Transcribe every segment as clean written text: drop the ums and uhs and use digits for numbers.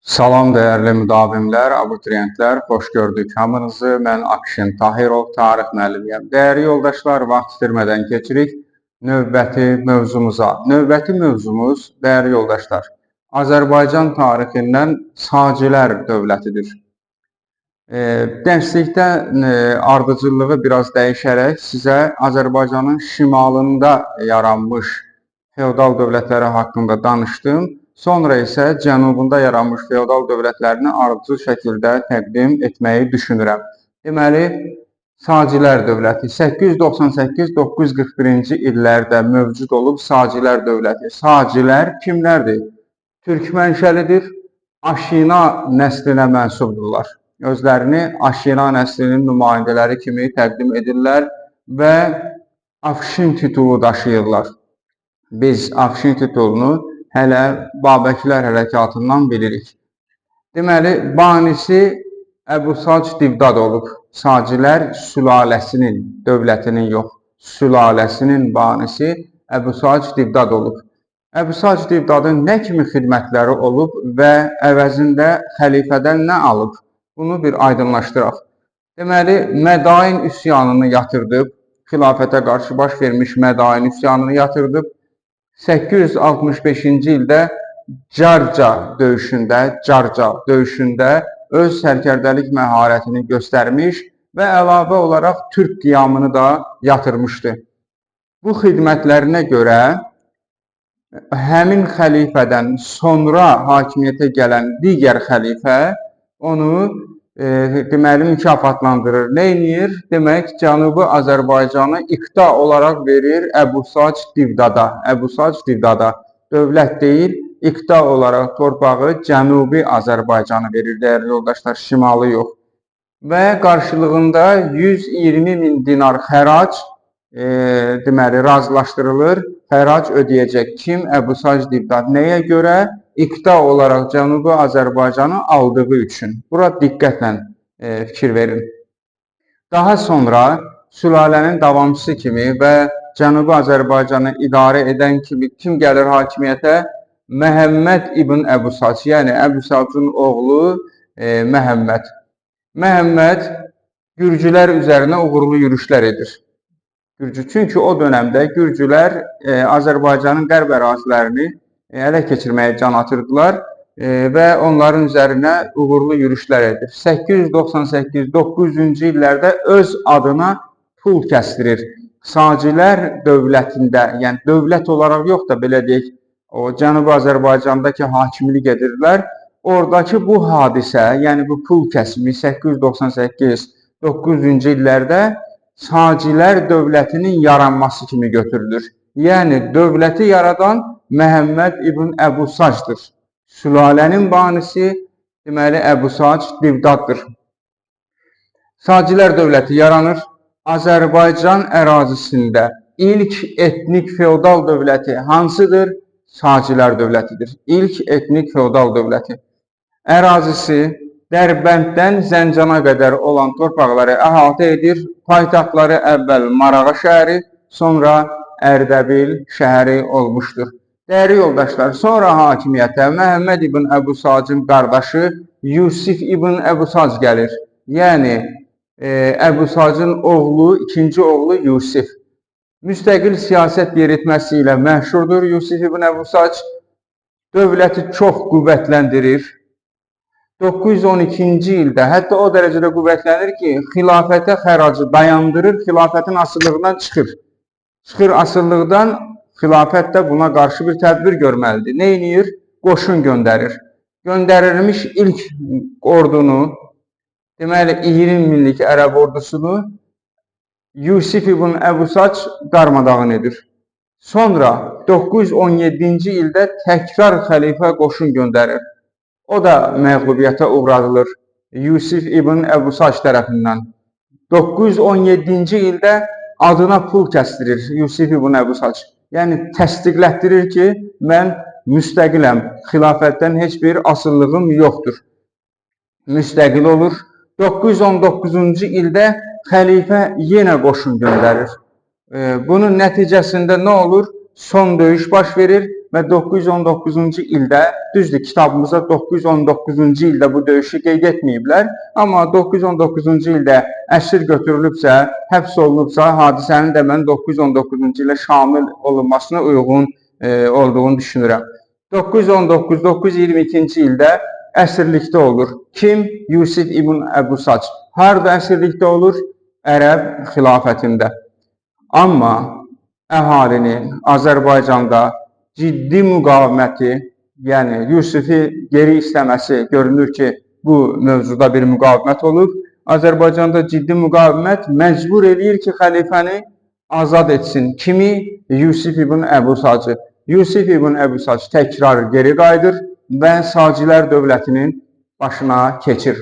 Salam dəyərli müdavimlər, abituriyentlər, xoş gördük hamınızı. Mən Akşin Tahirov, tarix müəllimiyəm. Dəyərli yoldaşlar, vaxt itirmədən keçirik növbəti mövzumuza. Növbəti mövzumuz, dəyərli yoldaşlar, Azərbaycan tarixindən Sacilər dövlətidir. Dərslikdə ardıcıllığı biraz dəyişərək sizə Azərbaycanın şimalında yaranmış feodal dövlətləri haqqında danışdım. Sonra isə cənubunda yaranmış feodal dövlətlərini ardıcıl şəkildə təqdim etməyi düşünürəm. Deməli, Sacilər dövləti 898-941-ci illərdə mövcud olub Sacilər dövləti. Sacilər kimlərdir? Türk mənşəlidir, Aşina nəslinə mənsubdurlar. Özlərini Aşina nəslinin nümayəndələri kimi təqdim edirlər və Afşin titulu daşıyırlar. Biz Afşin titulunu hələ Babəklər hərəkatından bilirik. Deməli, banisi Əbu Sac Divdad olub. Sacilər sülaləsinin, dövlətinin yox, sülaləsinin banisi Əbu Sac Divdad olub. Əbu Sac Divdadın nə kimi xidmətləri olub və əvəzində xəlifədən nə alıb? Bunu bir aydınlaşdıraq. Deməli, Mədain üsyanını yatırdıb, xilafətə qarşı baş vermiş Mədain üsyanını yatırdıb. 865-ci ildə Carca döyüşündə öz sərkərdəlik məharətini göstərmiş və əlavə olaraq Türk qiyamını da yatırmışdı. Bu xidmətlərinə görə həmin xəlifədən sonra hakimiyyətə gələn digər xəlifə onu deməli mükafatlandırır. Nə edir? Demək, Cənubi Azərbaycanı iqta olaraq verir Əbu Sac Divdada. Əbu Sac Divdada dövlət deyil, iqta olaraq torpağı Cənubi Azərbaycanı verir, dəyərli yoldaşlar, şimalı yox. Və qarşılığında 120.000 dinar xərac deməli razılaşdırılır. Xərac ödəyəcək kim? Əbu Sac Divdad. Nəyə görə? İqta olaraq Cənubi Azərbaycanı aldığı üçün. Bura diqqətlə fikir verin. Daha sonra sülalənin davamçısı kimi və Cənubi Azərbaycanı idarə edən kimi kim gəlir hakimiyyətə? Məhəmməd ibn Əbu Sac, yəni Əbu Sacın oğlu Məhəmməd. Məhəmməd Gürcülər üzərinə uğurlu yürüşlər edir. Çünki o dönəmdə Gürcülər Azərbaycanın qərb ərazilərini ələ keçirməyə can atırdılar və onların üzərinə uğurlu yürüşlər edir. 898-900-cü illərdə öz adına pul kəsdirir. Sacilər dövlətində, yəni dövlət olaraq yox da belə deyək, o Cənubi Azərbaycandakı hakimlik edirlər. Oradakı bu hadisə, yəni bu pul kəsimi 898-900-cü illərdə Sacilər dövlətinin yaranması kimi götürülür. Yəni, dövləti yaradan Məhəmməd ibn Əbu Sacdır. Sülalənin banisi, deməli, Əbu Sac Divdaddır. Sacilər dövləti yaranır. Azərbaycan ərazisində ilk etnik feodal dövləti hansıdır? Sacilər dövlətidir. İlk etnik feodal dövləti. Ərazisi Dərbənddən Zəncana qədər olan torpaqları əhatə edir. Paytaxtları əvvəl Marağa şəhəri, sonra Ərdəbil şəhəri olmuşdur. Dəyərli yoldaşlar, sonra hakimiyyətə Məhəmməd ibn Əbu Sacın qardaşı Yusif ibn Əbu Sac gəlir. Yəni, Əbu Sacın oğlu, ikinci oğlu Yusif. Müstəqil siyasət yeritməsi ilə məşhurdur Yusif ibn Əbu Sac. Dövləti çox qüvvətləndirir. 912-ci ildə hətta o dərəcədə qüvvətlənir ki, xilafətə xəracı dayandırır, xilafətin asıllığından çıxır. Çıxır asıllıqdan, xilafət də buna qarşı bir tədbir görməlidir. Nə edir? Qoşun göndərir. Göndərilmiş ilk ordunu, deməli 20 minlik ərəb ordusunu Yusif ibn Əbu Sac darmadağın edir. Sonra 917-ci ildə təkrar xəlifə qoşun göndərir. O da məğlubiyyətə uğradılır Yusif ibn Əbu Sac tərəfindən. 917-ci ildə adına pul kəsdirir Yusif ibn Əbu Sac. Yəni, təsdiqlətdirir ki, mən müstəqiləm, xilafətdən heç bir asıllığım yoxdur. Müstəqil olur. 919-cu ildə xəlifə yenə qoşun göndərir. Bunun nəticəsində nə olur? Son döyüş baş verir və 919-cu ildə, düzdür, kitabımızda 919-cu ildə bu döyüşü qeyd etməyiblər, amma 919-cu ildə əsir götürülübsə, həbs olunubsa, hadisənin də mən 919-cu ilə şamil olunmasına uyğun olduğunu düşünürəm. 919-922-ci ildə əsirlikdə olur. Kim? Yusif ibn Əbu Sac. Harada əsirlikdə olur? Ərəb xilafətində. Amma əhalinin Azərbaycanda ciddi müqaviməti, yəni Yusifi geri istəməsi, görünür ki, bu mövzuda bir müqavimət olub. Azərbaycanda ciddi müqavimət məcbur eləyir ki, xəlifəni azad etsin. Kimi? Yusif ibn Əbu Sacı. Yusif ibn Əbu Sac təkrar geri qayıdır və Sacilər dövlətinin başına keçir.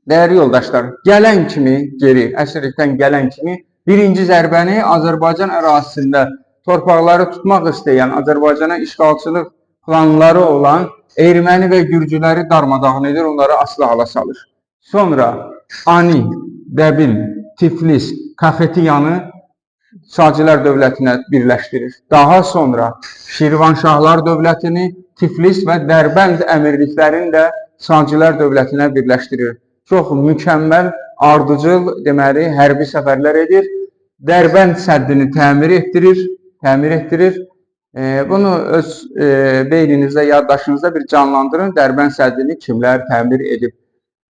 Dəyərli yoldaşlar, gələn kimi geri, əsirlikdən gələn kimi birinci zərbəni Azərbaycan ərazisində torpaqları tutmaq istəyən, Azərbaycana işğalçılıq planları olan erməni və gürcüləri darmadağın edir, onları asılı hala salır. Sonra Ani, Dəbil, Tiflis, Kaxetiyanı Sacilər dövlətinə birləşdirir. Daha sonra Şirvanşahlar dövlətini, Tiflis və Dərbənd əmirliklərini də Sacilər dövlətinə birləşdirir. Çox mükəmməl, ardıcıl, deməli, hərbi səfərlər edir. Dərbənd səddini təmir etdirir. Bunu öz beyninizdə, yaddaşınızda bir canlandırın. Dərbənd səddini kimlər təmir edib?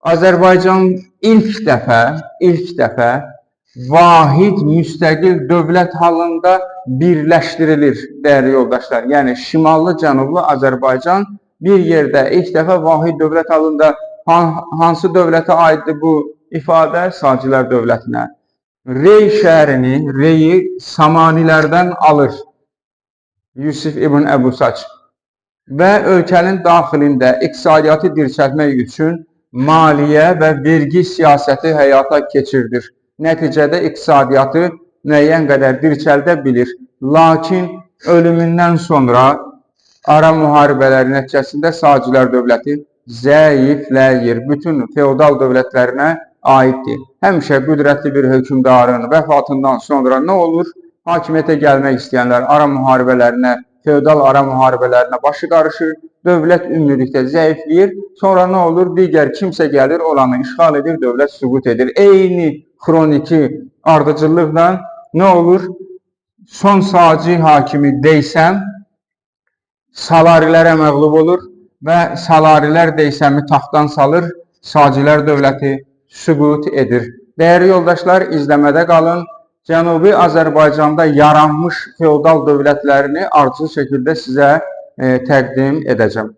Azərbaycan ilk dəfə vahid müstəqil dövlət halında birləşdirilir, dəyərli yoldaşlar. Yəni, şimallı, cənublu Azərbaycan bir yerdə ilk dəfə vahid dövlət halında hansı dövlətə aiddir bu ifadə? Sacilər dövlətinə. Rey şəhərini, Reyi Samanilərdən alır Yusif ibn Əbu Sac və ölkənin daxilində iqtisadiyyatı dirçəltmək üçün maliyyə və vergi siyasəti həyata keçirdir. Nəticədə iqtisadiyyatı müəyyən qədər dirçəldə bilir. Lakin ölümündən sonra ara müharibələri nəticəsində Sacilər dövləti zəifləyir. Bütün feodal dövlətlərinə aiddir. Həmişə qüdrətli bir hökmdarın vəfatından sonra nə olur? Hakimiyyətə gəlmək istəyənlər ara müharibələrinə, feodal ara müharibələrinə başı qarışır. Dövlət ümumilikdə zəifləyir. Sonra nə olur? Digər kimsə gəlir, oranı işğal edir, dövlət süqut edir. Eyni xroniki ardıcıllıqla nə olur? Son Saci hakimi Deysəm Salarilərə məğlub olur və Salarilər Deysəmi taxtdan salır, Sacilər dövləti süqut edir. Dəyərli yoldaşlar, izləmədə qalın. Cənubi Azərbaycanda yaranmış feodal dövlətlərini ardıcıl şəkildə sizə təqdim edəcəm.